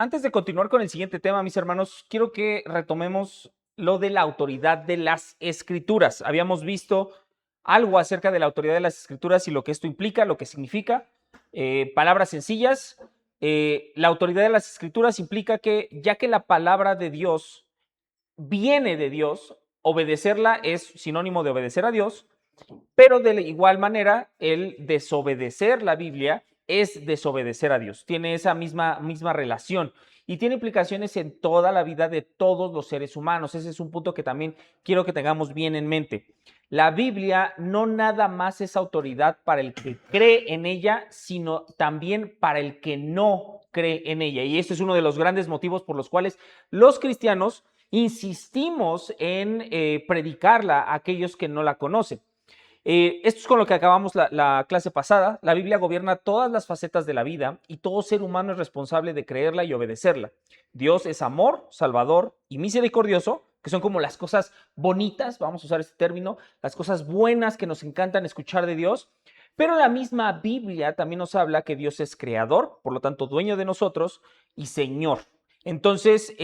Antes de continuar con el siguiente tema, mis hermanos, quiero que retomemos lo de la autoridad de las escrituras. Habíamos visto algo acerca de la autoridad de las escrituras y lo que esto implica, lo que significa. Palabras sencillas. La autoridad de las escrituras implica que ya que la palabra de Dios viene de Dios, obedecerla es sinónimo de obedecer a Dios, pero de igual manera, el desobedecer la Biblia es desobedecer a Dios. Tiene esa misma relación y tiene implicaciones en toda la vida de todos los seres humanos. Ese es un punto que también quiero que tengamos bien en mente. La Biblia no nada más es autoridad para el que cree en ella, sino también para el que no cree en ella. Y este es uno de los grandes motivos por los cuales los cristianos insistimos en predicarla a aquellos que no la conocen. Esto es con lo que acabamos la clase pasada. La Biblia gobierna todas las facetas de la vida y todo ser humano es responsable de creerla y obedecerla. Dios es amor, salvador y misericordioso, que son como las cosas bonitas, vamos a usar este término, las cosas buenas que nos encantan escuchar de Dios. Pero la misma Biblia también nos habla que Dios es creador, por lo tanto dueño de nosotros y Señor. Entonces,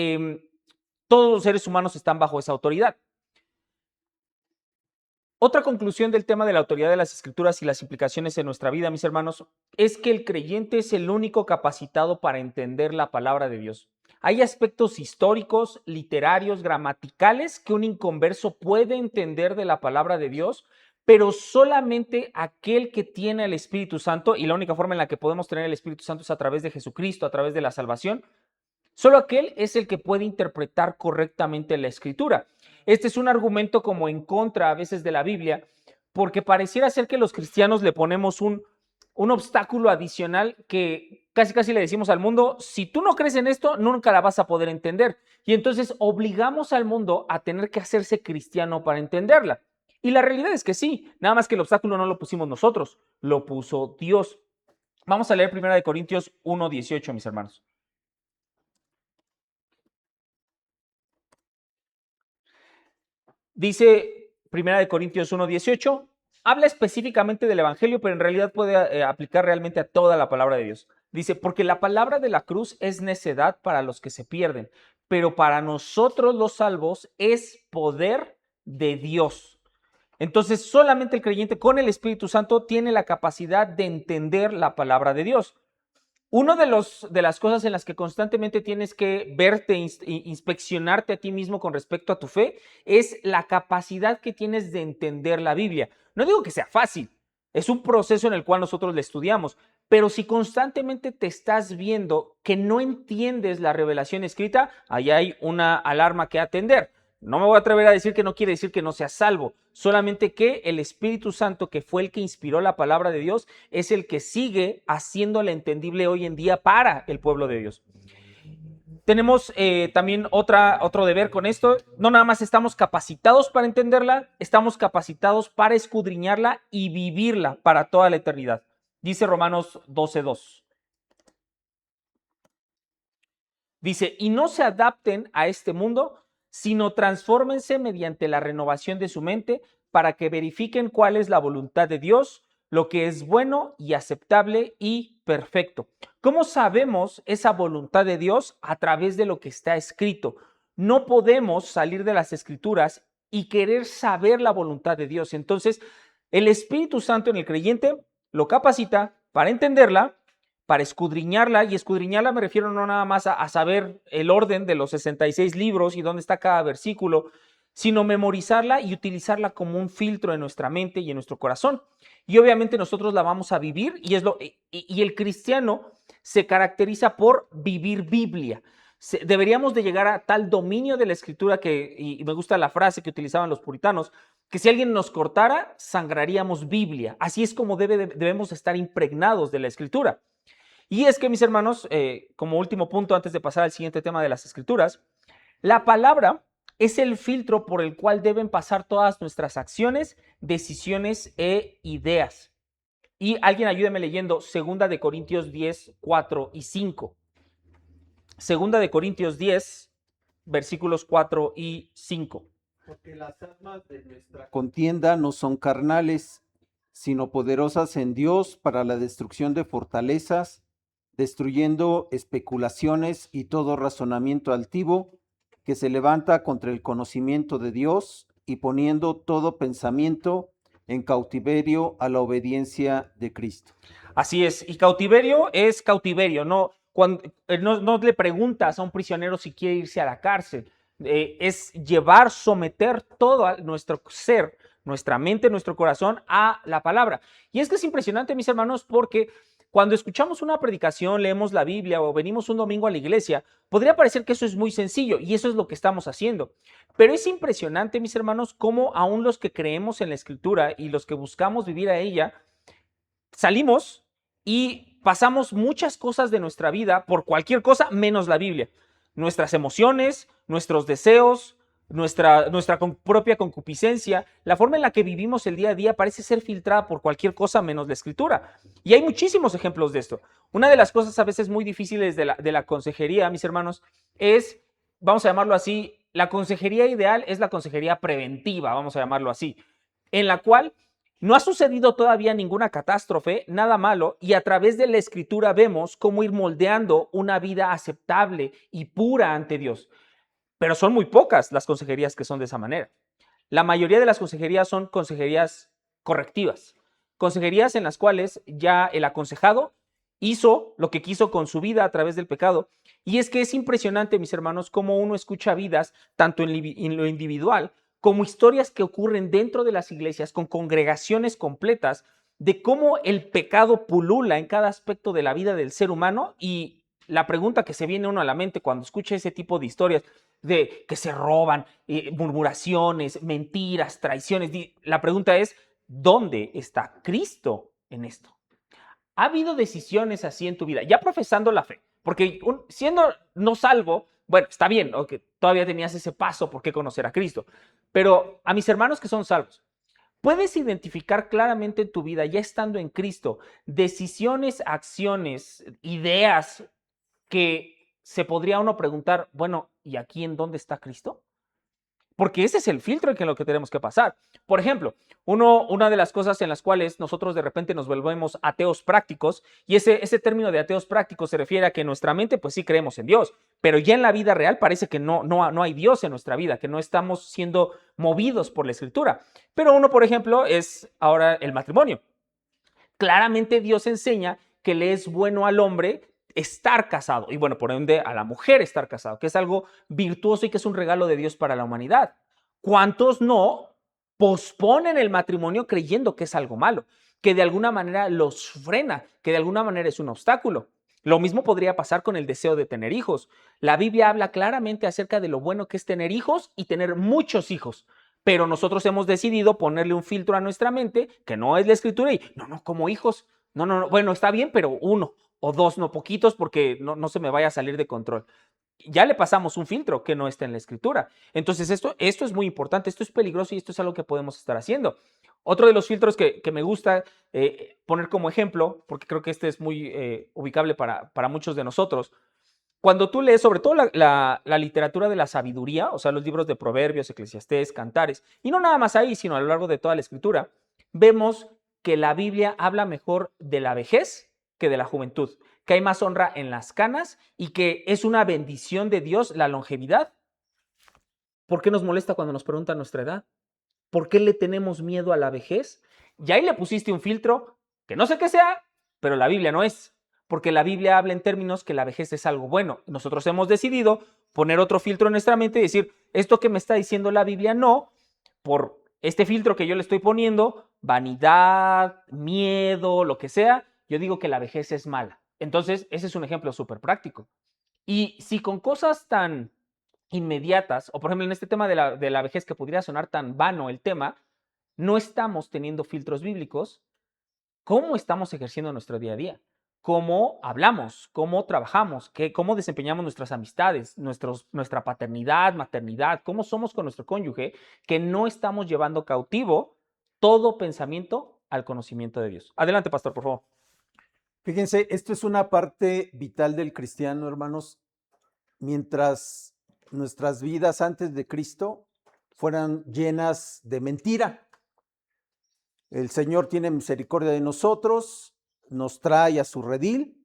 todos los seres humanos están bajo esa autoridad. Otra conclusión del tema de la autoridad de las escrituras y las implicaciones en nuestra vida, mis hermanos, es que el creyente es el único capacitado para entender la palabra de Dios. Hay aspectos históricos, literarios, gramaticales que un inconverso puede entender de la palabra de Dios, pero solamente aquel que tiene el Espíritu Santo, y la única forma en la que podemos tener el Espíritu Santo es a través de Jesucristo, a través de la salvación. Solo aquel es el que puede interpretar correctamente la escritura. Este es un argumento como en contra a veces de la Biblia, porque pareciera ser que los cristianos le ponemos un obstáculo adicional que casi le decimos al mundo, si tú no crees en esto, nunca la vas a poder entender. Y entonces obligamos al mundo a tener que hacerse cristiano para entenderla. Y la realidad es que sí, nada más que el obstáculo no lo pusimos nosotros, lo puso Dios. Vamos a leer 1 Corintios 1:18, mis hermanos. Dice 1 Corintios 1:18, habla específicamente del Evangelio, pero en realidad puede aplicar realmente a toda la palabra de Dios. Dice, porque la palabra de la cruz es necedad para los que se pierden, pero para nosotros los salvos es poder de Dios. Entonces, solamente el creyente con el Espíritu Santo tiene la capacidad de entender la palabra de Dios. Una de las cosas en las que constantemente tienes que verte, inspeccionarte a ti mismo con respecto a tu fe, es la capacidad que tienes de entender la Biblia. No digo que sea fácil, es un proceso en el cual nosotros le estudiamos, pero si constantemente te estás viendo que no entiendes la revelación escrita, ahí hay una alarma que atender. No me voy a atrever a decir que no quiere decir que no seas salvo, solamente que el Espíritu Santo, que fue el que inspiró la palabra de Dios, es el que sigue haciéndola entendible hoy en día para el pueblo de Dios. Tenemos también otro deber con esto. No nada más estamos capacitados para entenderla, estamos capacitados para escudriñarla y vivirla para toda la eternidad. Dice Romanos 12:2. Dice, y no se adapten a este mundo, sino transfórmense mediante la renovación de su mente para que verifiquen cuál es la voluntad de Dios, lo que es bueno y aceptable y perfecto. ¿Cómo sabemos esa voluntad de Dios? A través de lo que está escrito. No podemos salir de las escrituras y querer saber la voluntad de Dios. Entonces, el Espíritu Santo en el creyente lo capacita para entenderla, para escudriñarla, y escudriñarla me refiero no nada más a saber el orden de los 66 libros y dónde está cada versículo, sino memorizarla y utilizarla como un filtro en nuestra mente y en nuestro corazón. Y obviamente nosotros la vamos a vivir y el cristiano se caracteriza por vivir Biblia. Deberíamos de llegar a tal dominio de la escritura y me gusta la frase que utilizaban los puritanos, que si alguien nos cortara, sangraríamos Biblia. Así es como debemos estar impregnados de la escritura. Y es que, mis hermanos, como último punto antes de pasar al siguiente tema de las escrituras, la palabra es el filtro por el cual deben pasar todas nuestras acciones, decisiones e ideas. Y alguien ayúdeme leyendo 2 Corintios 10, 4 y 5. 2 Corintios 10, versículos 4 y 5. Porque las armas de nuestra contienda no son carnales, sino poderosas en Dios para la destrucción de fortalezas, destruyendo especulaciones y todo razonamiento altivo que se levanta contra el conocimiento de Dios y poniendo todo pensamiento en cautiverio a la obediencia de Cristo. Así es, y cautiverio es cautiverio, no, no le preguntas a un prisionero si quiere irse a la cárcel, es llevar, someter todo nuestro ser, nuestra mente, nuestro corazón a la palabra. Y es que es impresionante, mis hermanos, porque cuando escuchamos una predicación, leemos la Biblia o venimos un domingo a la iglesia, podría parecer que eso es muy sencillo y eso es lo que estamos haciendo. Pero es impresionante, mis hermanos, cómo aún los que creemos en la Escritura y los que buscamos vivir a ella, salimos y pasamos muchas cosas de nuestra vida por cualquier cosa menos la Biblia. Nuestras emociones, nuestros deseos, nuestra propia concupiscencia, la forma en la que vivimos el día a día parece ser filtrada por cualquier cosa menos la Escritura. Y hay muchísimos ejemplos de esto. Una de las cosas a veces muy difíciles de la consejería, mis hermanos, es, vamos a llamarlo así, la consejería ideal es la consejería preventiva, vamos a llamarlo así, en la cual no ha sucedido todavía ninguna catástrofe, nada malo, y a través de la Escritura vemos cómo ir moldeando una vida aceptable y pura ante Dios. Pero son muy pocas las consejerías que son de esa manera. La mayoría de las consejerías son consejerías correctivas, consejerías en las cuales ya el aconsejado hizo lo que quiso con su vida a través del pecado. Y es que es impresionante, mis hermanos, cómo uno escucha vidas, tanto en lo individual como historias que ocurren dentro de las iglesias con congregaciones completas, de cómo el pecado pulula en cada aspecto de la vida del ser humano. Y la pregunta que se viene uno a la mente cuando escucha ese tipo de historias, de que se roban, murmuraciones, mentiras, traiciones, la pregunta es, ¿dónde está Cristo en esto? ¿Ha habido decisiones así en tu vida, ya profesando la fe? Porque siendo no salvo, bueno, está bien, okay, todavía tenías ese paso por qué conocer a Cristo, pero a mis hermanos que son salvos, ¿puedes identificar claramente en tu vida, ya estando en Cristo, decisiones, acciones, ideas que se podría uno preguntar, bueno, ¿y aquí en dónde está Cristo? Porque ese es el filtro en lo que tenemos que pasar. Por ejemplo, una de las cosas en las cuales nosotros de repente nos volvemos ateos prácticos, y ese término de ateos prácticos se refiere a que en nuestra mente pues sí creemos en Dios, pero ya en la vida real parece que no hay Dios en nuestra vida, que no estamos siendo movidos por la Escritura. Pero uno, por ejemplo, es ahora el matrimonio. Claramente Dios enseña que le es bueno al hombre estar casado y bueno, por ende a la mujer estar casado, que es algo virtuoso y que es un regalo de Dios para la humanidad. ¿Cuántos no posponen el matrimonio creyendo que es algo malo, que de alguna manera los frena, que de alguna manera es un obstáculo? Lo mismo podría pasar con el deseo de tener hijos. La Biblia habla claramente acerca de lo bueno que es tener hijos y tener muchos hijos. Pero nosotros hemos decidido ponerle un filtro a nuestra mente que no es la Escritura y no, como hijos, no, bueno, está bien, pero uno o dos, no poquitos, porque no se me vaya a salir de control. Ya le pasamos un filtro que no está en la Escritura. Entonces esto es muy importante, esto es peligroso y esto es algo que podemos estar haciendo. Otro de los filtros que me gusta poner como ejemplo, porque creo que este es muy ubicable para muchos de nosotros, cuando tú lees sobre todo la literatura de la sabiduría, o sea, los libros de Proverbios, Eclesiastés, Cantares, y no nada más ahí, sino a lo largo de toda la Escritura, vemos que la Biblia habla mejor de la vejez que de la juventud, que hay más honra en las canas y que es una bendición de Dios la longevidad. ¿Por qué nos molesta cuando nos preguntan nuestra edad? ¿Por qué le tenemos miedo a la vejez? Y ahí le pusiste un filtro que no sé qué sea, pero la Biblia no es. Porque la Biblia habla en términos que la vejez es algo bueno. Nosotros hemos decidido poner otro filtro en nuestra mente y decir, esto que me está diciendo la Biblia no, por este filtro que yo le estoy poniendo, vanidad, miedo, lo que sea, yo digo que la vejez es mala. Entonces, ese es un ejemplo súper práctico. Y si con cosas tan inmediatas, o por ejemplo en este tema de la vejez que podría sonar tan vano el tema, no estamos teniendo filtros bíblicos, ¿cómo estamos ejerciendo nuestro día a día? ¿Cómo hablamos? ¿Cómo trabajamos? ¿Cómo desempeñamos nuestras amistades? Nuestra paternidad, maternidad, ¿cómo somos con nuestro cónyuge? Que no estamos llevando cautivo todo pensamiento al conocimiento de Dios. Adelante, pastor, por favor. Fíjense, esto es una parte vital del cristiano, hermanos. Mientras nuestras vidas antes de Cristo fueran llenas de mentira, el Señor tiene misericordia de nosotros, nos trae a su redil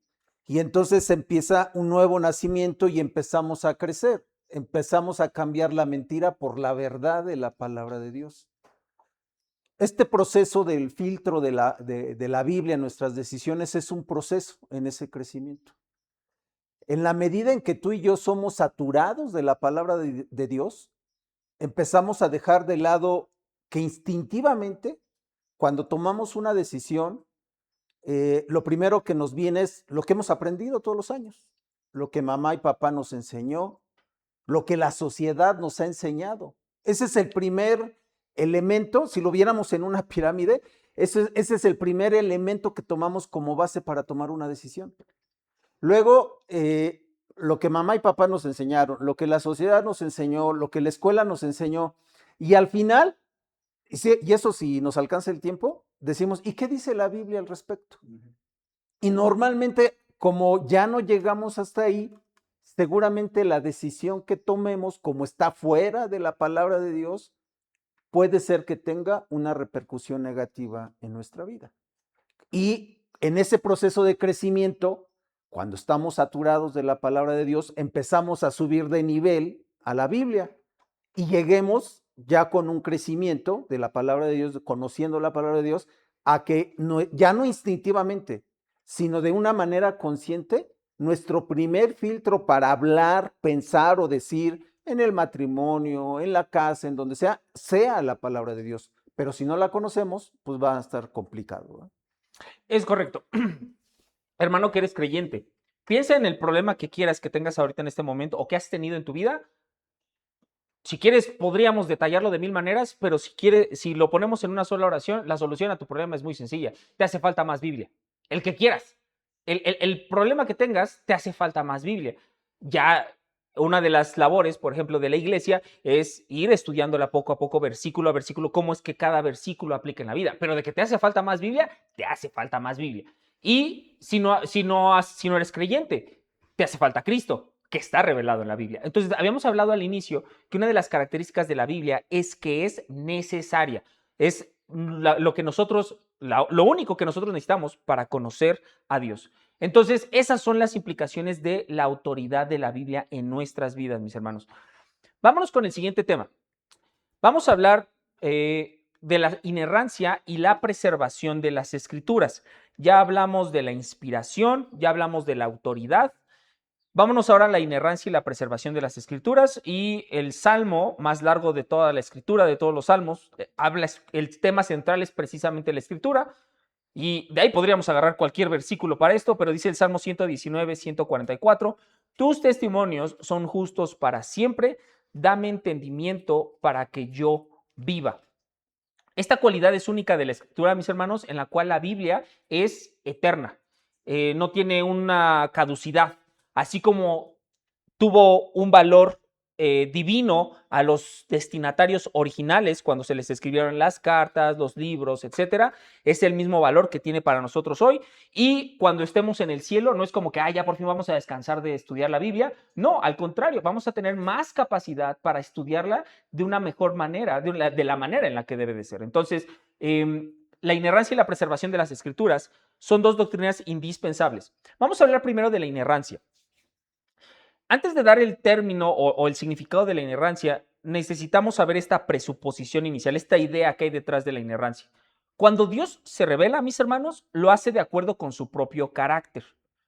Y entonces empieza un nuevo nacimiento y empezamos a crecer. Empezamos a cambiar la mentira por la verdad de la palabra de Dios. Este proceso del filtro de la Biblia en nuestras decisiones es un proceso en ese crecimiento. En la medida en que tú y yo somos saturados de la palabra de Dios, empezamos a dejar de lado que instintivamente, cuando tomamos una decisión, lo primero que nos viene es lo que hemos aprendido todos los años, lo que mamá y papá nos enseñó, lo que la sociedad nos ha enseñado. Ese es el primer elemento, si lo viéramos en una pirámide, ese es el primer elemento que tomamos como base para tomar una decisión. Luego, lo que mamá y papá nos enseñaron, lo que la sociedad nos enseñó, lo que la escuela nos enseñó, y al final, y eso si nos alcanza el tiempo, decimos, ¿y qué dice la Biblia al respecto? Y normalmente, como ya no llegamos hasta ahí, seguramente la decisión que tomemos, como está fuera de la palabra de Dios, puede ser que tenga una repercusión negativa en nuestra vida. Y en ese proceso de crecimiento, cuando estamos saturados de la palabra de Dios, empezamos a subir de nivel a la Biblia y lleguemos ya con un crecimiento de la palabra de Dios, conociendo la palabra de Dios, a que ya no instintivamente, sino de una manera consciente, nuestro primer filtro para hablar, pensar o decir en el matrimonio, en la casa, en donde sea, sea la palabra de Dios. Pero si no la conocemos, pues va a estar complicado, ¿no? Es correcto. Hermano que eres creyente, piensa en el problema que quieras que tengas ahorita en este momento o que has tenido en tu vida. Si quieres, podríamos detallarlo de mil maneras, pero si lo ponemos en una sola oración, la solución a tu problema es muy sencilla. Te hace falta más Biblia. El que quieras. El problema que tengas, te hace falta más Biblia. Ya una de las labores, por ejemplo, de la iglesia es ir estudiándola poco a poco, versículo a versículo, cómo es que cada versículo aplica en la vida. Pero de que te hace falta más Biblia, te hace falta más Biblia. Y si no eres creyente, te hace falta Cristo, que está revelado en la Biblia. Entonces, habíamos hablado al inicio que una de las características de la Biblia es que es necesaria. Es lo único que nosotros necesitamos para conocer a Dios. Entonces, esas son las implicaciones de la autoridad de la Biblia en nuestras vidas, mis hermanos. Vámonos con el siguiente tema. Vamos a hablar de la inerrancia y la preservación de las Escrituras. Ya hablamos de la inspiración, ya hablamos de la autoridad. Vámonos ahora a la inerrancia y la preservación de las Escrituras, y el salmo más largo de toda la Escritura, de todos los salmos, el tema central es precisamente la Escritura, y de ahí podríamos agarrar cualquier versículo para esto, pero dice el Salmo 119, 144, tus testimonios son justos para siempre, dame entendimiento para que yo viva. Esta cualidad es única de la Escritura, mis hermanos, en la cual la Biblia es eterna, no tiene una caducidad. Así como tuvo un valor divino a los destinatarios originales cuando se les escribieron las cartas, los libros, etcétera, es el mismo valor que tiene para nosotros hoy. Y cuando estemos en el cielo, no es como que ya por fin vamos a descansar de estudiar la Biblia. No, al contrario, vamos a tener más capacidad para estudiarla de una mejor manera, de la manera en la que debe de ser. Entonces, la inerrancia y la preservación de las Escrituras son dos doctrinas indispensables. Vamos a hablar primero de la inerrancia. Antes de dar el término o el significado de la inerrancia, necesitamos saber esta presuposición inicial, esta idea que hay detrás de la inerrancia. Cuando Dios se revela, mis hermanos, lo hace de acuerdo con su propio carácter.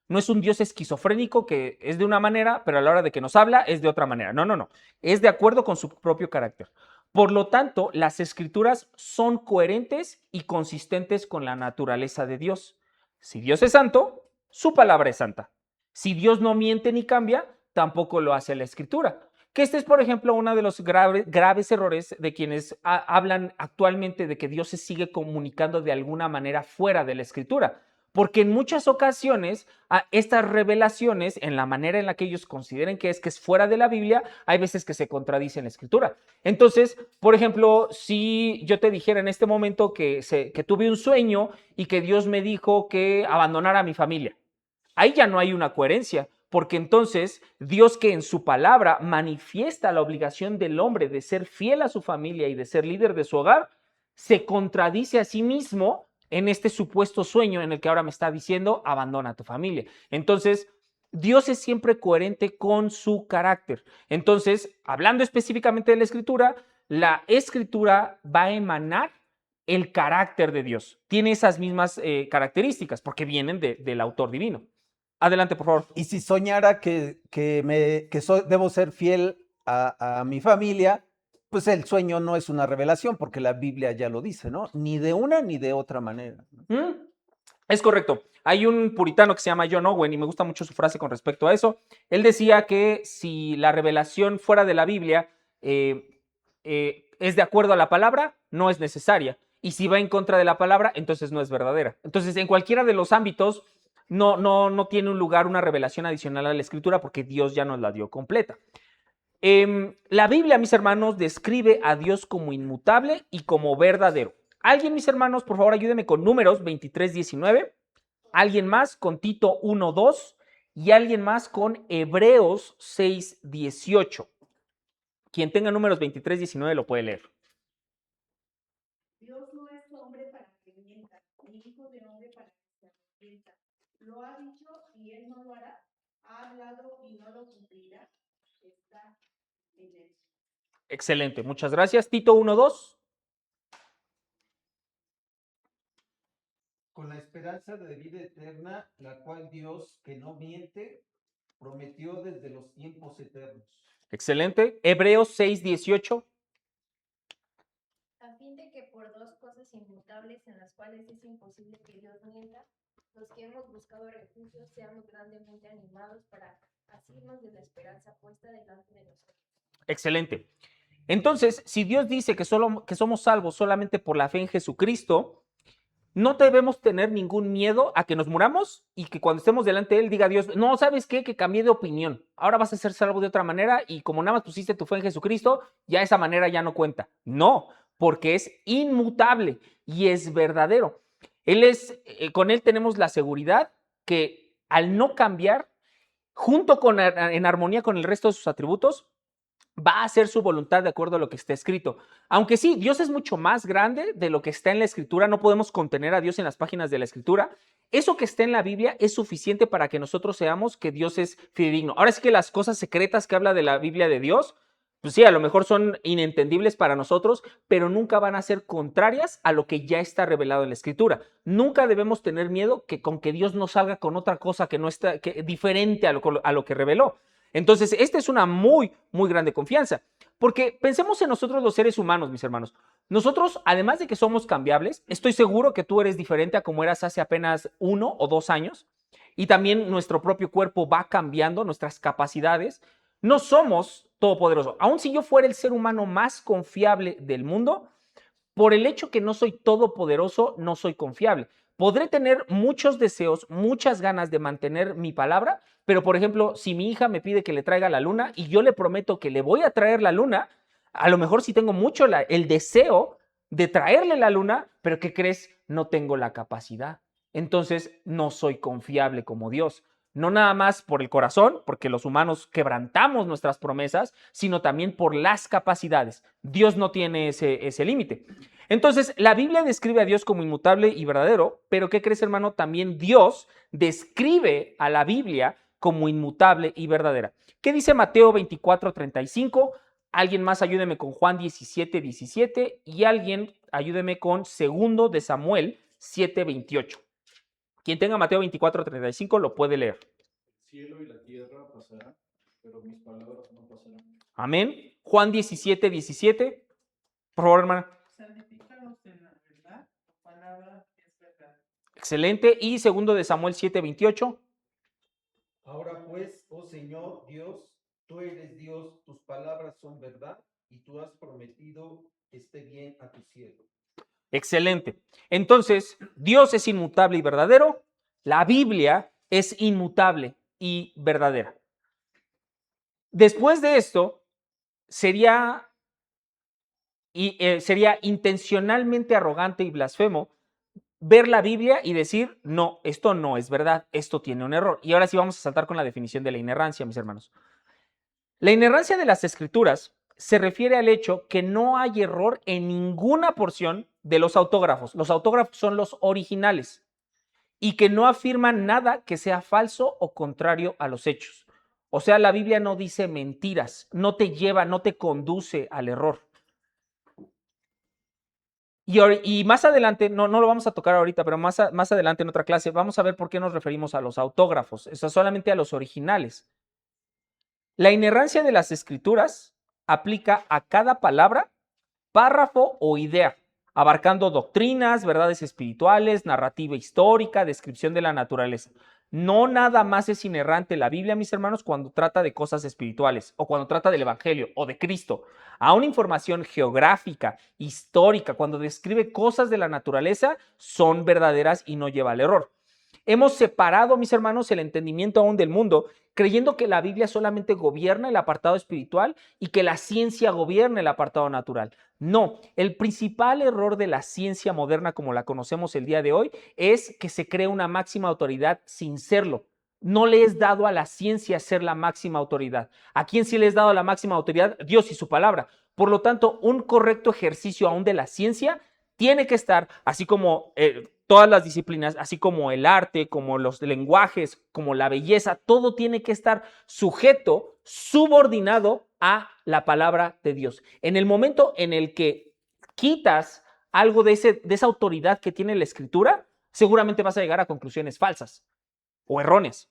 No es un Dios esquizofrénico que es de una manera, pero a la hora de que nos habla es de otra manera. No. Es de acuerdo con su propio carácter. Por lo tanto, las Escrituras son coherentes y consistentes con la naturaleza de Dios. Si Dios es santo, su palabra es santa. Si Dios no miente ni cambia, tampoco lo hace la Escritura. Que este es, por ejemplo, uno de los graves errores de quienes hablan actualmente de que Dios se sigue comunicando de alguna manera fuera de la Escritura. Porque en muchas ocasiones estas revelaciones, en la manera en la que ellos consideren que es fuera de la Biblia, hay veces que se contradice en la Escritura. Entonces, por ejemplo, si yo te dijera en este momento que tuve un sueño y que Dios me dijo que abandonara a mi familia, ahí ya no hay una coherencia, porque entonces Dios, que en su palabra manifiesta la obligación del hombre de ser fiel a su familia y de ser líder de su hogar, se contradice a sí mismo en este supuesto sueño en el que ahora me está diciendo abandona a tu familia. Entonces, Dios es siempre coherente con su carácter. Entonces, hablando específicamente de la escritura va a emanar el carácter de Dios. Tiene esas mismas características porque vienen del autor divino. Adelante, por favor. Y si soñara debo ser fiel a mi familia, pues el sueño no es una revelación, porque la Biblia ya lo dice, ¿no? Ni de una ni de otra manera. Es correcto. Hay un puritano que se llama John Owen y me gusta mucho su frase con respecto a eso. Él decía que si la revelación fuera de la Biblia es de acuerdo a la palabra, no es necesaria. Y si va en contra de la palabra, entonces no es verdadera. Entonces, en cualquiera de los ámbitos, no tiene un lugar una revelación adicional a la escritura porque Dios ya nos la dio completa. La Biblia, mis hermanos, describe a Dios como inmutable y como verdadero. Alguien, mis hermanos, por favor, ayúdeme con Números 23:19. Alguien más con Tito 1:2 y alguien más con Hebreos 6:18. Quien tenga Números 23:19 lo puede leer. Dios no es hombre para que mienta, ni hijo de hombre para que se arrepienta. Lo ha dicho y él no lo hará. Ha hablado y no lo cumplirá. Está en él. Excelente, muchas gracias. Tito 1:2. Con la esperanza de vida eterna, la cual Dios, que no miente, prometió desde los tiempos eternos. Excelente. Hebreos 6:18. A fin de que por dos cosas inmutables en las cuales es imposible que Dios mienta, los que hemos buscado refugio seamos grandemente animados para asirnos de la esperanza puesta delante de nosotros. Excelente. Entonces, si Dios dice que somos salvos solamente por la fe en Jesucristo, no debemos tener ningún miedo a que nos muramos y que cuando estemos delante de Él diga Dios, no, ¿sabes qué? Que cambié de opinión. Ahora vas a ser salvo de otra manera y como nada más pusiste tu fe en Jesucristo, ya esa manera ya no cuenta. No, porque es inmutable y es verdadero. Con Él tenemos la seguridad que al no cambiar, en armonía con el resto de sus atributos, va a hacer su voluntad de acuerdo a lo que está escrito. Aunque sí, Dios es mucho más grande de lo que está en la escritura, no podemos contener a Dios en las páginas de la escritura. Eso que está en la Biblia es suficiente para que nosotros seamos que Dios es fidedigno. Ahora sí que las cosas secretas que habla de la Biblia de Dios, pues sí, a lo mejor son inentendibles para nosotros, pero nunca van a ser contrarias a lo que ya está revelado en la escritura. Nunca debemos tener miedo con que Dios nos salga con otra cosa que no está diferente a lo que reveló. Entonces, esta es una muy, muy grande confianza, porque pensemos en nosotros los seres humanos, mis hermanos. Nosotros, además de que somos cambiables, estoy seguro que tú eres diferente a como eras hace apenas 1 o 2 años, y también nuestro propio cuerpo va cambiando, nuestras capacidades. No somos todopoderosos. Aun si yo fuera el ser humano más confiable del mundo, por el hecho que no soy todopoderoso, no soy confiable. Podré tener muchos deseos, muchas ganas de mantener mi palabra, pero por ejemplo, si mi hija me pide que le traiga la luna y yo le prometo que le voy a traer la luna, a lo mejor sí tengo mucho el deseo de traerle la luna, pero ¿qué crees? No tengo la capacidad. Entonces no soy confiable como Dios. No nada más por el corazón, porque los humanos quebrantamos nuestras promesas, sino también por las capacidades. Dios no tiene ese límite. Entonces, la Biblia describe a Dios como inmutable y verdadero, pero ¿qué crees, hermano? También Dios describe a la Biblia como inmutable y verdadera. ¿Qué dice Mateo 24:35? Alguien más ayúdeme con Juan 17:17 y alguien ayúdeme con 2 de Samuel 7:28. Quien tenga Mateo 24:35 lo puede leer. El cielo y la tierra pasarán, pero mis palabras no pasarán. Amén. Juan 17:17. Por favor, hermana. Santifícalos en la verdad, tu palabra es verdad. Excelente. Y 2 de Samuel 7:28. Ahora pues, oh Señor Dios, tú eres Dios, tus palabras son verdad y tú has prometido que esté bien a tu siervo. Excelente. Entonces, Dios es inmutable y verdadero. La Biblia es inmutable y verdadera. Después de esto, sería intencionalmente arrogante y blasfemo ver la Biblia y decir, no, esto no es verdad, esto tiene un error. Y ahora sí vamos a saltar con la definición de la inerrancia, mis hermanos. La inerrancia de las Escrituras se refiere al hecho que no hay error en ninguna porción de los autógrafos. Los autógrafos son los originales y que no afirman nada que sea falso o contrario a los hechos. O sea, la Biblia no dice mentiras, no te lleva, no te conduce al error. Y más adelante, no lo vamos a tocar ahorita, pero más adelante en otra clase, vamos a ver por qué nos referimos a los autógrafos, o sea, solamente a los originales. La inerrancia de las escrituras aplica a cada palabra, párrafo o idea, abarcando doctrinas, verdades espirituales, narrativa histórica, descripción de la naturaleza. No nada más es inerrante la Biblia, mis hermanos, cuando trata de cosas espirituales o cuando trata del Evangelio o de Cristo. A una información geográfica, histórica, cuando describe cosas de la naturaleza, son verdaderas y no lleva al error. Hemos separado, mis hermanos, el entendimiento aún del mundo, creyendo que la Biblia solamente gobierna el apartado espiritual y que la ciencia gobierna el apartado natural. No, el principal error de la ciencia moderna como la conocemos el día de hoy es que se cree una máxima autoridad sin serlo. No le es dado a la ciencia ser la máxima autoridad. ¿A quién sí le es dado la máxima autoridad? Dios y su palabra. Por lo tanto, un correcto ejercicio aún de la ciencia tiene que estar, así como todas las disciplinas, así como el arte, como los lenguajes, como la belleza, todo tiene que estar sujeto, subordinado a la palabra de Dios. En el momento en el que quitas algo de esa autoridad que tiene la escritura, seguramente vas a llegar a conclusiones falsas o erróneas.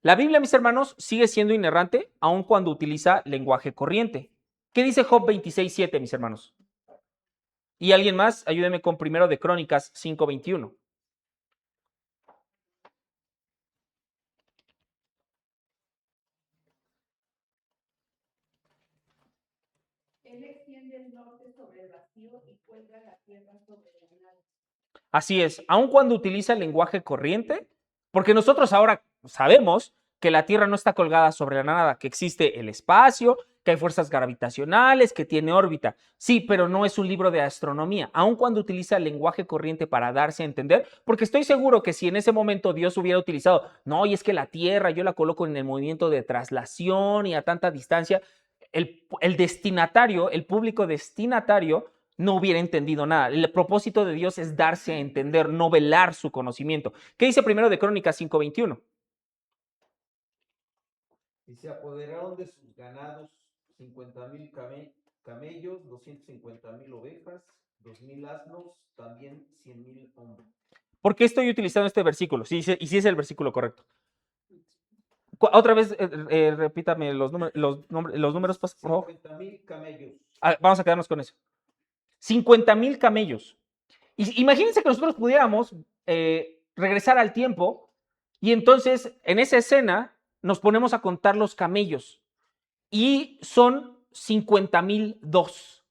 La Biblia, mis hermanos, sigue siendo inerrante aun cuando utiliza lenguaje corriente. ¿Qué dice Job 26:7, mis hermanos? Y alguien más, ayúdeme con Primero de Crónicas 5:21. Él extiende el norte sobre el vacío y cuelga la tierra sobre la nada. Así es, aun cuando utiliza el lenguaje corriente, porque nosotros ahora sabemos que la Tierra no está colgada sobre la nada, que existe el espacio, que hay fuerzas gravitacionales, que tiene órbita. Sí, pero no es un libro de astronomía, aun cuando utiliza el lenguaje corriente para darse a entender, porque estoy seguro que si en ese momento Dios hubiera utilizado, no, y es que la Tierra yo la coloco en el movimiento de traslación y a tanta distancia, el destinatario, el público destinatario, no hubiera entendido nada. El propósito de Dios es darse a entender, no velar su conocimiento. ¿Qué dice Primero de Crónicas 5:21? Y se apoderaron de sus ganados 50,000 camellos, 250,000 ovejas, 2,000 asnos, también 100,000 hombres. ¿Por qué estoy utilizando este versículo? Sí, sí, y sí es el versículo correcto. Otra vez, repítame los números, por favor. 50,000 camellos. Vamos a quedarnos con eso. 50,000 camellos. Y imagínense que nosotros pudiéramos regresar al tiempo y entonces en esa escena nos ponemos a contar los camellos y son 50,002.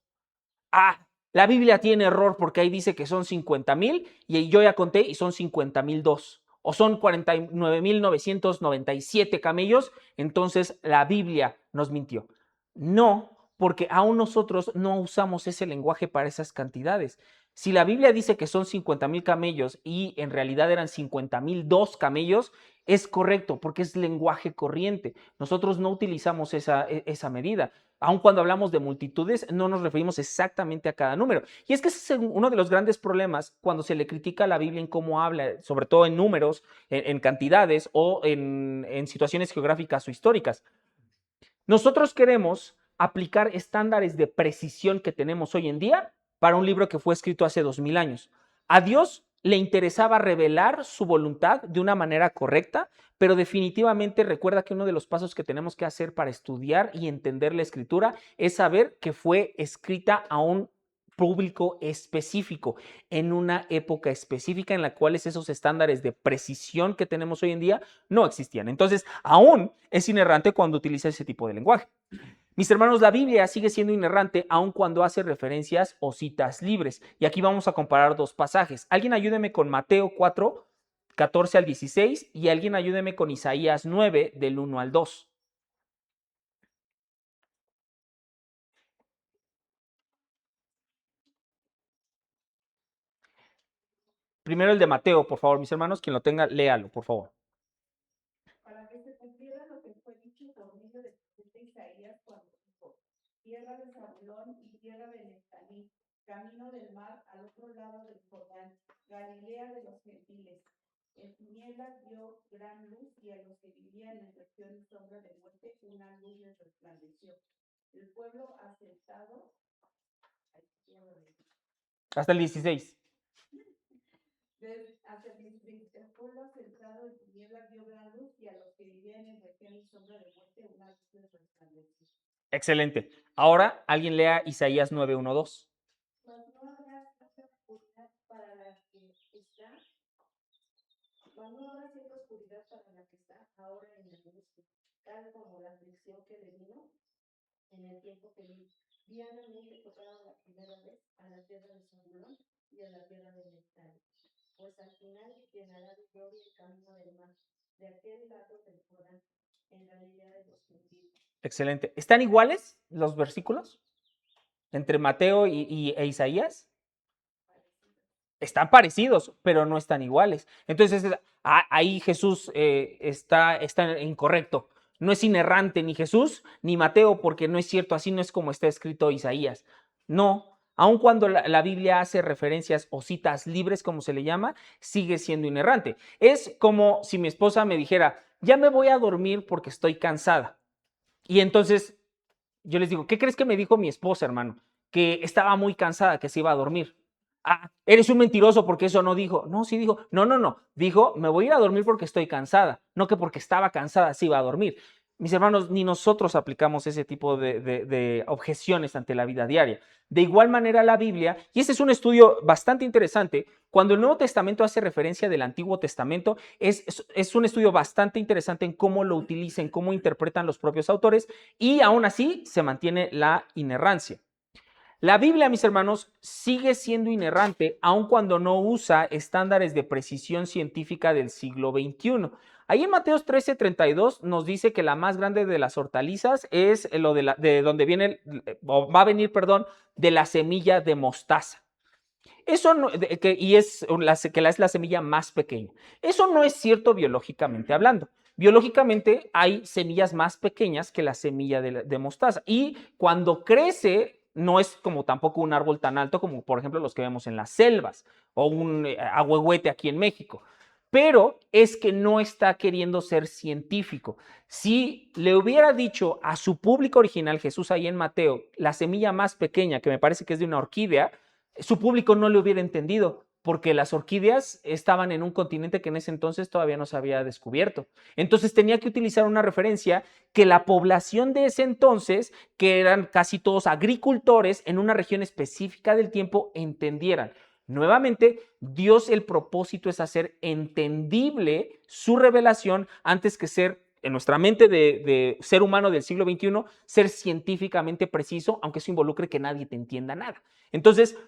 La Biblia tiene error porque ahí dice que son 50,000 y yo ya conté y son 50,002. O son 49,997 camellos, entonces la Biblia nos mintió. No, porque aún nosotros no usamos ese lenguaje para esas cantidades. Si la Biblia dice que son 50,000 camellos y en realidad eran 50,002 camellos, es correcto porque es lenguaje corriente. Nosotros no utilizamos esa medida. Aun cuando hablamos de multitudes, no nos referimos exactamente a cada número. Y es que ese es uno de los grandes problemas cuando se le critica a la Biblia en cómo habla, sobre todo en números, en cantidades o en situaciones geográficas o históricas. Nosotros queremos aplicar estándares de precisión que tenemos hoy en día para un libro que fue escrito hace 2000 años. A Dios le interesaba revelar su voluntad de una manera correcta, pero definitivamente recuerda que uno de los pasos que tenemos que hacer para estudiar y entender la escritura es saber que fue escrita a un público específico, en una época específica en la cual esos estándares de precisión que tenemos hoy en día no existían. Entonces, aún es inerrante cuando utiliza ese tipo de lenguaje. Mis hermanos, la Biblia sigue siendo inerrante aun cuando hace referencias o citas libres. Y aquí vamos a comparar dos pasajes. Alguien ayúdeme con Mateo 4, 14 al 16 y alguien ayúdeme con Isaías 9, del 1 al 2. Primero el de Mateo, por favor, mis hermanos. Quien lo tenga, léalo, por favor. para que se cumpliera lo que fue dicho por medio del profeta Isaías cuando dijo: tierra de Zabulón y tierra de Neftalí, camino del mar al otro lado del Jordán, Galilea de los gentiles. En tinieblas vio gran luz, y a los que vivían en región y sombra de muerte una luz les resplandeció. El pueblo asentado, Hasta el 16. el pueblo asentado en tinieblas vio gran luz, y a los que vivían en región y sombra de muerte una luz les resplandeció. Excelente. Ahora alguien lea Isaías 9:1-2. Mas no habrá cierta oscuridad para la que está, ahora en la angustia, tal como la aflicción que le vino en el tiempo que vianamente tocaron la primera vez a la tierra de Zabulón y a la tierra de Neftalí. Pues al final llenará de gloria el camino del mar, de aquel lado del Jordán, en Galilea de los gentiles. Excelente. ¿Están iguales los versículos entre Mateo e Isaías? Están parecidos, pero no están iguales. Entonces, ahí Jesús está incorrecto. No es inerrante ni Jesús ni Mateo, porque no es cierto, así no es como está escrito Isaías. No, aun cuando la Biblia hace referencias o citas libres, como se le llama, sigue siendo inerrante. Es como si mi esposa me dijera: ya me voy a dormir porque estoy cansada. Y entonces yo les digo: ¿qué crees que me dijo mi esposa, hermano? Que estaba muy cansada, que se iba a dormir. Ah, eres un mentiroso porque eso no dijo. No, sí dijo. No. Dijo: me voy a ir a dormir porque estoy cansada. No que porque estaba cansada se iba a dormir. Mis hermanos, ni nosotros aplicamos ese tipo de objeciones ante la vida diaria. De igual manera la Biblia, y este es un estudio bastante interesante, cuando el Nuevo Testamento hace referencia del Antiguo Testamento, es un estudio bastante interesante en cómo lo utilizan, cómo interpretan los propios autores, y aún así se mantiene la inerrancia. La Biblia, mis hermanos, sigue siendo inerrante aun cuando no usa estándares de precisión científica del siglo XXI. Ahí en Mateo 13:32 nos dice que la más grande de las hortalizas es lo de donde viene, o va a venir, perdón, de la semilla de mostaza. Eso no, es la semilla más pequeña. Eso no es cierto biológicamente hablando. Biológicamente hay semillas más pequeñas que la semilla de mostaza, y cuando crece no es como tampoco un árbol tan alto como por ejemplo los que vemos en las selvas o un ahuehuete aquí en México. Pero es que no está queriendo ser científico. Si le hubiera dicho a su público original, Jesús ahí en Mateo, la semilla más pequeña, que me parece que es de una orquídea, su público no le hubiera entendido, porque las orquídeas estaban en un continente que en ese entonces todavía no se había descubierto. Entonces tenía que utilizar una referencia que la población de ese entonces, que eran casi todos agricultores en una región específica del tiempo, entendieran. Nuevamente, Dios, el propósito es hacer entendible su revelación antes que ser, en nuestra mente de ser humano del siglo XXI, ser científicamente preciso, aunque eso involucre que nadie te entienda nada. Entonces,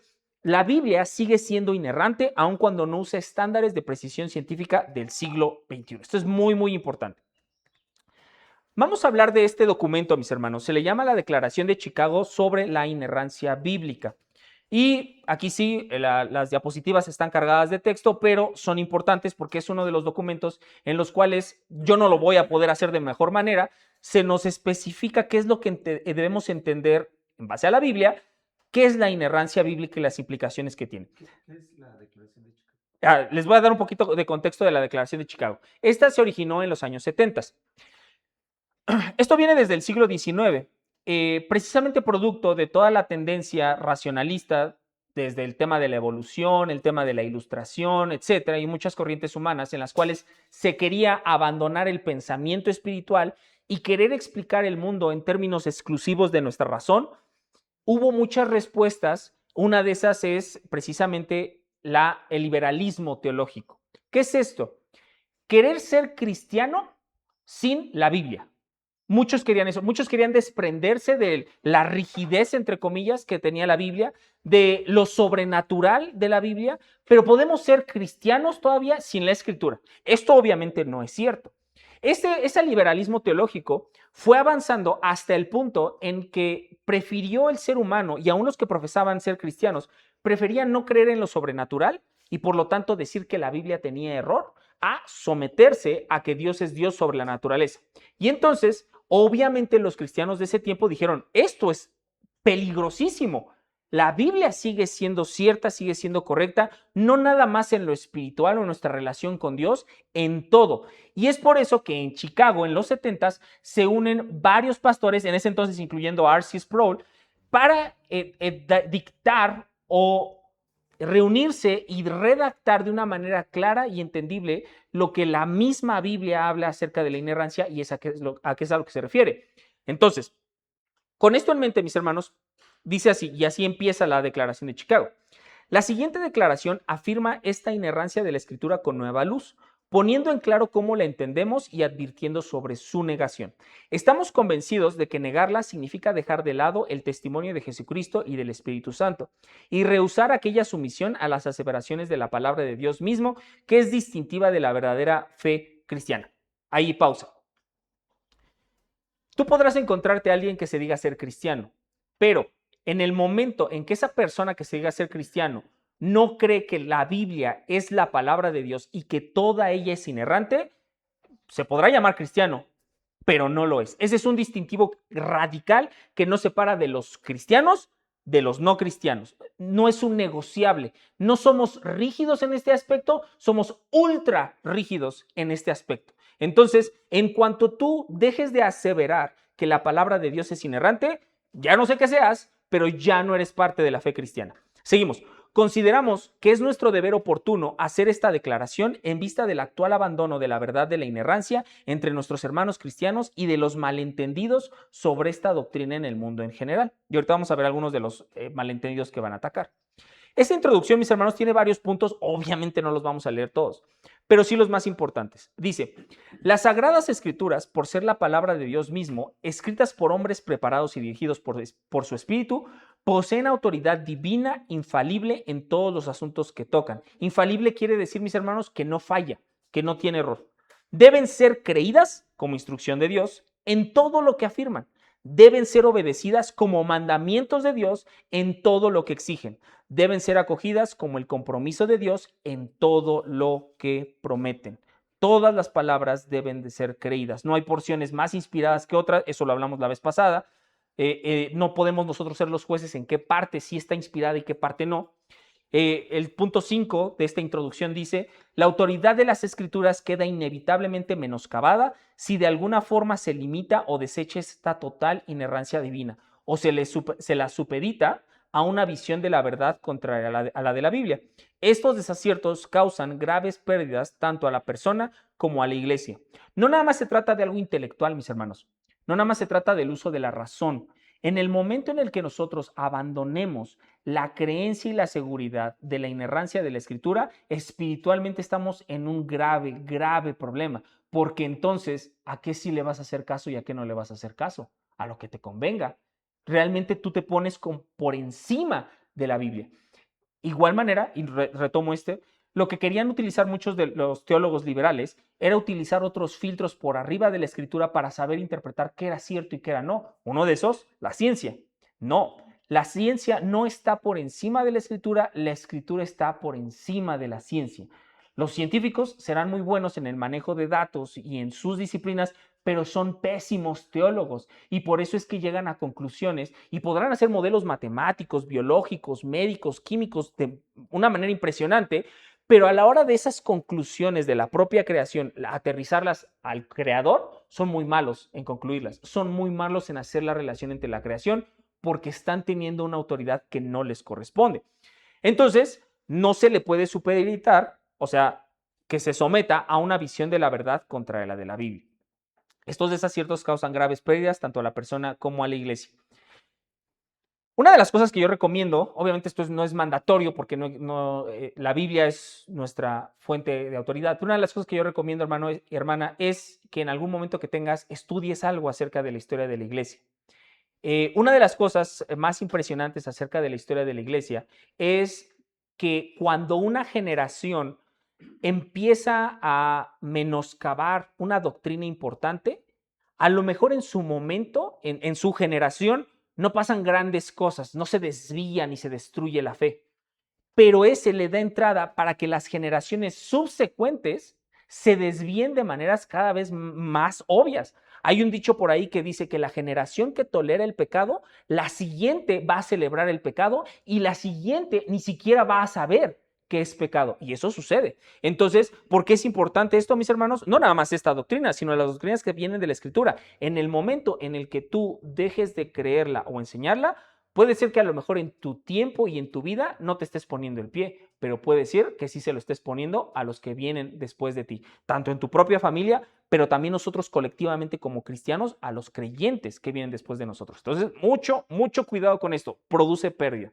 la Biblia sigue siendo inerrante aun cuando no usa estándares de precisión científica del siglo XXI. Esto es muy, muy importante. Vamos a hablar de este documento, mis hermanos. Se le llama la Declaración de Chicago sobre la inerrancia bíblica. Y aquí sí, las diapositivas están cargadas de texto, pero son importantes porque es uno de los documentos en los cuales yo no lo voy a poder hacer de mejor manera. Se nos especifica qué es lo que debemos entender en base a la Biblia, qué es la inerrancia bíblica y las implicaciones que tiene. ¿Qué es la Declaración de Chicago? Les voy a dar un poquito de contexto de la Declaración de Chicago. Esta se originó en los años 70. Esto viene desde el siglo XIX, precisamente producto de toda la tendencia racionalista, desde el tema de la evolución, el tema de la ilustración, etcétera, y muchas corrientes humanas en las cuales se quería abandonar el pensamiento espiritual y querer explicar el mundo en términos exclusivos de nuestra razón. Hubo muchas respuestas. Una de esas es precisamente el liberalismo teológico. ¿Qué es esto? Querer ser cristiano sin la Biblia. Muchos querían eso, muchos querían desprenderse de la rigidez, entre comillas, que tenía la Biblia, de lo sobrenatural de la Biblia, pero podemos ser cristianos todavía sin la Escritura. Esto obviamente no es cierto. Ese liberalismo teológico fue avanzando hasta el punto en que prefirió el ser humano, y aún los que profesaban ser cristianos, preferían no creer en lo sobrenatural y por lo tanto decir que la Biblia tenía error, a someterse a que Dios es Dios sobre la naturaleza. Y entonces, obviamente los cristianos de ese tiempo dijeron, esto es peligrosísimo. La Biblia sigue siendo cierta, sigue siendo correcta, no nada más en lo espiritual o en nuestra relación con Dios, en todo. Y es por eso que en Chicago, en los 70s, se unen varios pastores, en ese entonces incluyendo a R.C. Sproul, para dictar o reunirse y redactar de una manera clara y entendible lo que la misma Biblia habla acerca de la inerrancia y es a qué es a lo que se refiere. Entonces, con esto en mente, mis hermanos, dice así, y así empieza la Declaración de Chicago. La siguiente declaración afirma esta inerrancia de la Escritura con nueva luz, poniendo en claro cómo la entendemos y advirtiendo sobre su negación. Estamos convencidos de que negarla significa dejar de lado el testimonio de Jesucristo y del Espíritu Santo y rehusar aquella sumisión a las aseveraciones de la palabra de Dios mismo que es distintiva de la verdadera fe cristiana. Ahí pausa. Tú podrás encontrarte a alguien que se diga ser cristiano, pero en el momento en que esa persona que se diga ser cristiano no cree que la Biblia es la palabra de Dios y que toda ella es inerrante, se podrá llamar cristiano, pero no lo es. Ese es un distintivo radical que nos separa de los cristianos de los no cristianos. No es un negociable. No somos rígidos en este aspecto, somos ultra rígidos en este aspecto. Entonces, en cuanto tú dejes de aseverar que la palabra de Dios es inerrante, ya no sé qué seas, pero ya no eres parte de la fe cristiana. Seguimos. Consideramos que es nuestro deber oportuno hacer esta declaración en vista del actual abandono de la verdad de la inerrancia entre nuestros hermanos cristianos y de los malentendidos sobre esta doctrina en el mundo en general. Y ahorita vamos a ver algunos de los malentendidos que van a atacar. Esta introducción, mis hermanos, tiene varios puntos, obviamente no los vamos a leer todos, pero sí los más importantes. Dice, las Sagradas Escrituras, por ser la palabra de Dios mismo, escritas por hombres preparados y dirigidos por su Espíritu, poseen autoridad divina, infalible en todos los asuntos que tocan. Infalible quiere decir, mis hermanos, que no falla, que no tiene error. Deben ser creídas como instrucción de Dios en todo lo que afirman. Deben ser obedecidas como mandamientos de Dios en todo lo que exigen. Deben ser acogidas como el compromiso de Dios en todo lo que prometen. Todas las palabras deben de ser creídas. No hay porciones más inspiradas que otras, eso lo hablamos la vez pasada. No podemos nosotros ser los jueces en qué parte sí está inspirada y qué parte no. El punto 5 de esta introducción dice, la autoridad de las Escrituras queda inevitablemente menoscabada si de alguna forma se limita o desecha esta total inerrancia divina o se la supedita a una visión de la verdad contraria a la de la Biblia. Estos desaciertos causan graves pérdidas tanto a la persona como a la iglesia. No nada más se trata de algo intelectual, mis hermanos. No nada más se trata del uso de la razón. En el momento en el que nosotros abandonemos la creencia y la seguridad de la inerrancia de la Escritura, espiritualmente estamos en un grave, grave problema, porque entonces, ¿a qué sí le vas a hacer caso y a qué no le vas a hacer caso? A lo que te convenga. Realmente tú te pones por encima de la Biblia. Igual manera, y retomo lo que querían utilizar muchos de los teólogos liberales era utilizar otros filtros por arriba de la Escritura para saber interpretar qué era cierto y qué era no. Uno de esos, la ciencia. No, la ciencia no está por encima de la Escritura está por encima de la ciencia. Los científicos serán muy buenos en el manejo de datos y en sus disciplinas, pero son pésimos teólogos y por eso es que llegan a conclusiones y podrán hacer modelos matemáticos, biológicos, médicos, químicos de una manera impresionante, pero a la hora de esas conclusiones de la propia creación, aterrizarlas al creador, son muy malos en concluirlas, son muy malos en hacer la relación entre la creación porque están teniendo una autoridad que no les corresponde. Entonces, no se le puede supeditar, o sea, que se someta a una visión de la verdad contra la de la Biblia. Estos desaciertos causan graves pérdidas tanto a la persona como a la iglesia. Una de las cosas que yo recomiendo, obviamente esto no es mandatorio porque la Biblia es nuestra fuente de autoridad, pero una de las cosas que yo recomiendo, hermano y hermana, es que en algún momento que tengas, estudies algo acerca de la historia de la iglesia. Una de las cosas más impresionantes acerca de la historia de la iglesia es que cuando una generación empieza a menoscabar una doctrina importante, a lo mejor en su momento, en su generación, no pasan grandes cosas, no se desvía ni se destruye la fe. pero ese le da entrada para que las generaciones subsecuentes se desvíen de maneras cada vez más obvias. Hay un dicho por ahí que dice que la generación que tolera el pecado, la siguiente va a celebrar el pecado y la siguiente ni siquiera va a saber que es pecado. Y eso sucede. Entonces, ¿por qué es importante esto, mis hermanos? No nada más esta doctrina, sino las doctrinas que vienen de la Escritura. En el momento en el que tú dejes de creerla o enseñarla, puede ser que a lo mejor en tu tiempo y en tu vida no te estés poniendo el pie, pero puede ser que sí se lo estés poniendo a los que vienen después de ti, tanto en tu propia familia, pero también nosotros colectivamente como cristianos, a los creyentes que vienen después de nosotros. Entonces, mucho cuidado con esto, produce pérdida.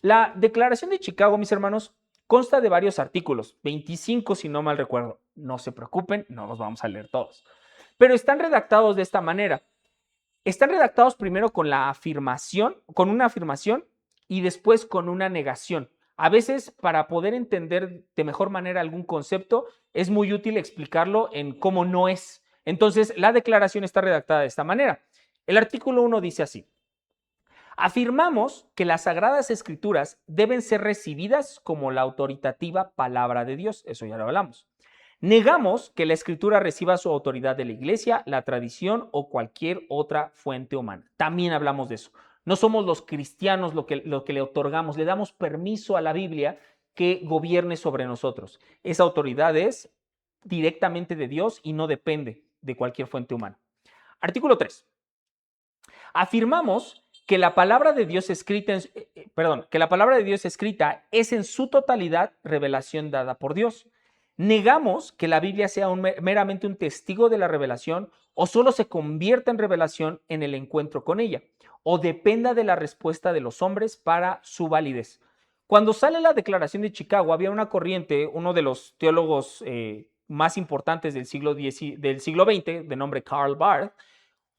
La Declaración de Chicago, mis hermanos, consta de varios artículos, 25 si no mal recuerdo. No se preocupen, no los vamos a leer todos, pero están redactados de esta manera. Están redactados primero con la afirmación, con una afirmación y después con una negación. A veces, para poder entender de mejor manera algún concepto, es muy útil explicarlo en cómo no es. Entonces, la declaración está redactada de esta manera. El artículo 1 dice así: afirmamos que las Sagradas Escrituras deben ser recibidas como la autoritativa palabra de Dios. Eso ya lo hablamos. Negamos que la Escritura reciba su autoridad de la Iglesia, la tradición o cualquier otra fuente humana. También hablamos de eso. No somos los cristianos lo que le otorgamos, le damos permiso a la Biblia que gobierne sobre nosotros. Esa autoridad es directamente de Dios y no depende de cualquier fuente humana. Artículo 3. Afirmamos que la palabra de Dios escrita, que la palabra de Dios escrita es en su totalidad revelación dada por Dios. Negamos que la Biblia sea meramente un testigo de la revelación o solo se convierta en revelación en el encuentro con ella o dependa de la respuesta de los hombres para su validez. Cuando sale la Declaración de Chicago, había una corriente, uno de los teólogos más importantes del siglo XX, de nombre Karl Barth.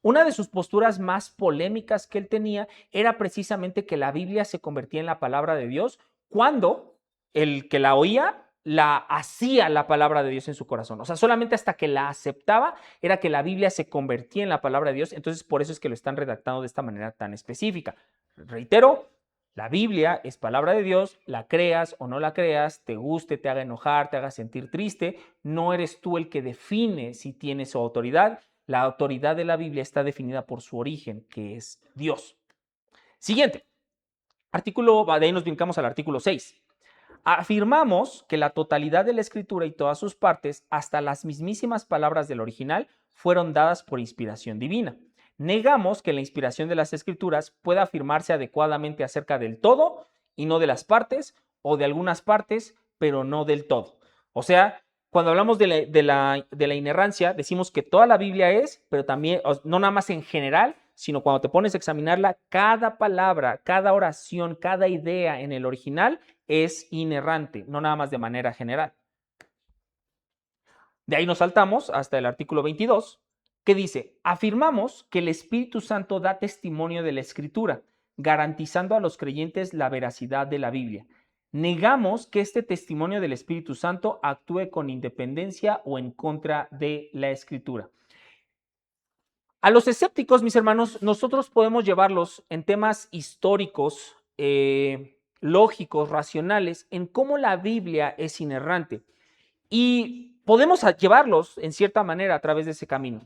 Una de sus posturas más polémicas que él tenía era precisamente que la Biblia se convertía en la palabra de Dios cuando el que la oía la hacía la palabra de Dios en su corazón. O sea, solamente hasta que la aceptaba era que la Biblia se convertía en la palabra de Dios. Entonces, por eso es que lo están redactando de esta manera tan específica. Reitero, la Biblia es palabra de Dios, la creas o no la creas, te guste, te haga enojar, te haga sentir triste, no eres tú el que define si tiene su autoridad. La autoridad de la Biblia está definida por su origen, que es Dios. Siguiente. De ahí nos brincamos al artículo 6. Afirmamos que la totalidad de la Escritura y todas sus partes, hasta las mismísimas palabras del original, fueron dadas por inspiración divina. Negamos que la inspiración de las Escrituras pueda afirmarse adecuadamente acerca del todo y no de las partes, o de algunas partes, pero no del todo. O sea, cuando hablamos de la inerrancia, decimos que toda la Biblia es, pero también, no nada más en general, sino cuando te pones a examinarla, cada palabra, cada oración, cada idea en el original es inerrante, no nada más de manera general. De ahí nos saltamos hasta el artículo 22, que dice: afirmamos que el Espíritu Santo da testimonio de la Escritura, garantizando a los creyentes la veracidad de la Biblia. Negamos que este testimonio del Espíritu Santo actúe con independencia o en contra de la Escritura. A los escépticos, mis hermanos, nosotros podemos llevarlos en temas históricos, lógicos, racionales, en cómo la Biblia es inerrante. Y podemos llevarlos, en cierta manera, a través de ese camino.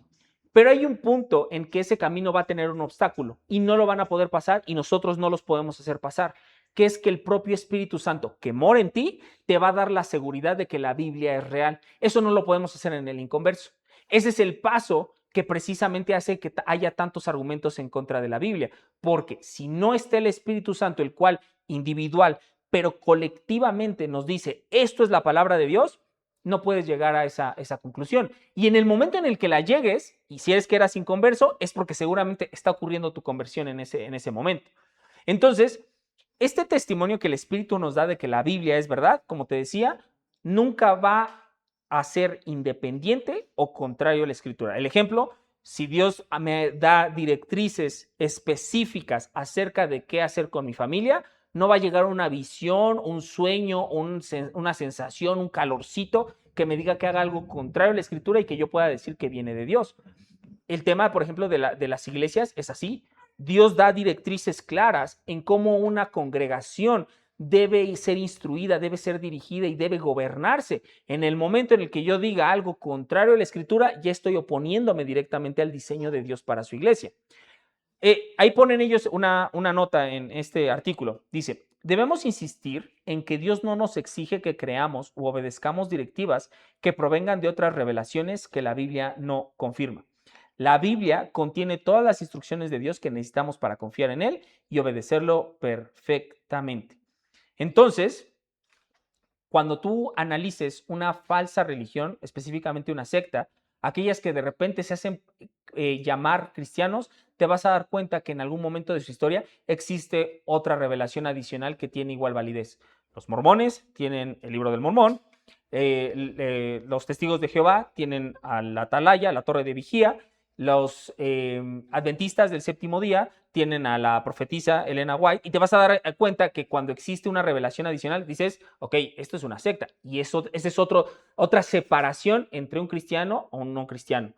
Pero hay un punto en que ese camino va a tener un obstáculo y no lo van a poder pasar y nosotros no los podemos hacer pasar, que es que el propio Espíritu Santo que mora en ti te va a dar la seguridad de que la Biblia es real. Eso no lo podemos hacer en el inconverso. Ese es el paso que precisamente hace que haya tantos argumentos en contra de la Biblia, porque si no está el Espíritu Santo, el cual individual, pero colectivamente nos dice, esto es la palabra de Dios, no puedes llegar a esa conclusión. Y en el momento en el que la llegues, y si eres que eras inconverso, es porque seguramente está ocurriendo tu conversión en ese momento. Entonces, este testimonio que el Espíritu nos da de que la Biblia es verdad, como te decía, nunca va a ser independiente o contrario a la Escritura. El ejemplo, si Dios me da directrices específicas acerca de qué hacer con mi familia, no va a llegar una visión, un sueño, una sensación, un calorcito que me diga que haga algo contrario a la Escritura y que yo pueda decir que viene de Dios. El tema, por ejemplo, de las iglesias es así. Dios da directrices claras en cómo una congregación debe ser instruida, debe ser dirigida y debe gobernarse. En el momento en el que yo diga algo contrario a la Escritura, ya estoy oponiéndome directamente al diseño de Dios para su iglesia. Ahí ponen ellos una nota en este artículo. Dice, debemos insistir en que Dios no nos exige que creamos u obedezcamos directivas que provengan de otras revelaciones que la Biblia no confirma. La Biblia contiene todas las instrucciones de Dios que necesitamos para confiar en Él y obedecerlo perfectamente. Entonces, cuando tú analices una falsa religión, específicamente una secta, aquellas que de repente se hacen llamar cristianos, te vas a dar cuenta que en algún momento de su historia existe otra revelación adicional que tiene igual validez. Los mormones tienen el libro del Mormón, los testigos de Jehová tienen a la atalaya, la torre de vigía, los adventistas del séptimo día tienen a la profetisa Elena White, y te vas a dar cuenta que cuando existe una revelación adicional dices, ok, esto es una secta, y esa es otra separación entre un cristiano o un no cristiano.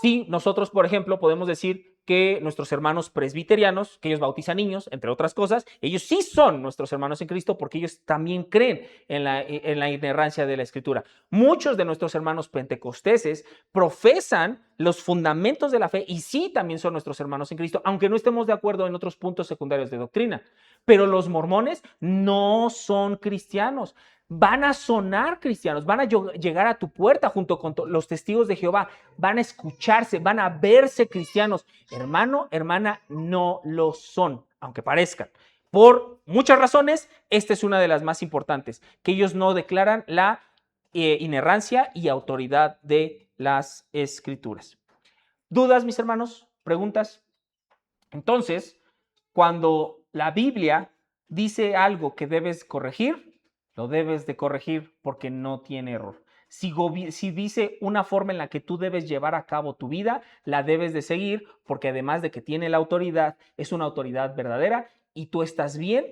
Sí, nosotros, por ejemplo, podemos decir que nuestros hermanos presbiterianos, que ellos bautizan niños, entre otras cosas, ellos sí son nuestros hermanos en Cristo porque ellos también creen en la inerrancia de la Escritura. Muchos de nuestros hermanos pentecosteses profesan los fundamentos de la fe y sí también son nuestros hermanos en Cristo, aunque no estemos de acuerdo en otros puntos secundarios de doctrina. Pero los mormones no son cristianos. Van a sonar cristianos, van a llegar a tu puerta junto con los testigos de Jehová, van a escucharse, van a verse cristianos. Hermano, hermana, no lo son, aunque parezcan. Por muchas razones, esta es una de las más importantes, que ellos no declaran la inerrancia y autoridad de las Escrituras. ¿Dudas, mis hermanos? ¿Preguntas? Entonces, cuando la Biblia dice algo que debes corregir, lo debes de corregir porque no tiene error. Si dice una forma en la que tú debes llevar a cabo tu vida, la debes de seguir porque además de que tiene la autoridad, es una autoridad verdadera y tú estás bien,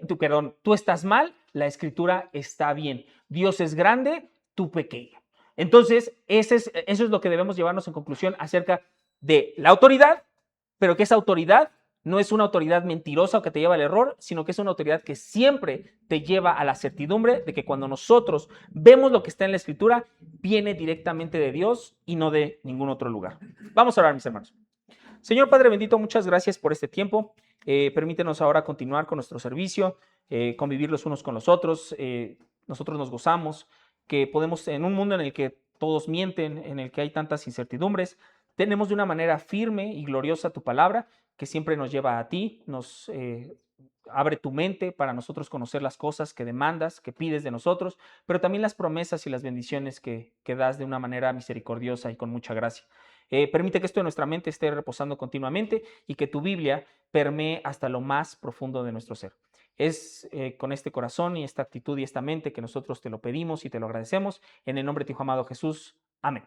tú estás mal, la Escritura está bien. Dios es grande, tú pequeño. Entonces, eso es lo que debemos llevarnos en conclusión acerca de la autoridad, pero que esa autoridad no es una autoridad mentirosa o que te lleva al error, sino que es una autoridad que siempre te lleva a la certidumbre de que cuando nosotros vemos lo que está en la Escritura, viene directamente de Dios y no de ningún otro lugar. Vamos a orar, mis hermanos. Señor Padre bendito, muchas gracias por este tiempo. Permítenos ahora continuar con nuestro servicio, convivir los unos con los otros. Nosotros nos gozamos que podemos, en un mundo en el que todos mienten, en el que hay tantas incertidumbres, tenemos de una manera firme y gloriosa tu palabra, que siempre nos lleva a ti, nos abre tu mente para nosotros conocer las cosas que demandas, que pides de nosotros, pero también las promesas y las bendiciones que das de una manera misericordiosa y con mucha gracia. Permite que esto en nuestra mente esté reposando continuamente y que tu Biblia permee hasta lo más profundo de nuestro ser. Es con este corazón y esta actitud y esta mente que nosotros te lo pedimos y te lo agradecemos. En el nombre de tu Hijo amado Jesús. Amén.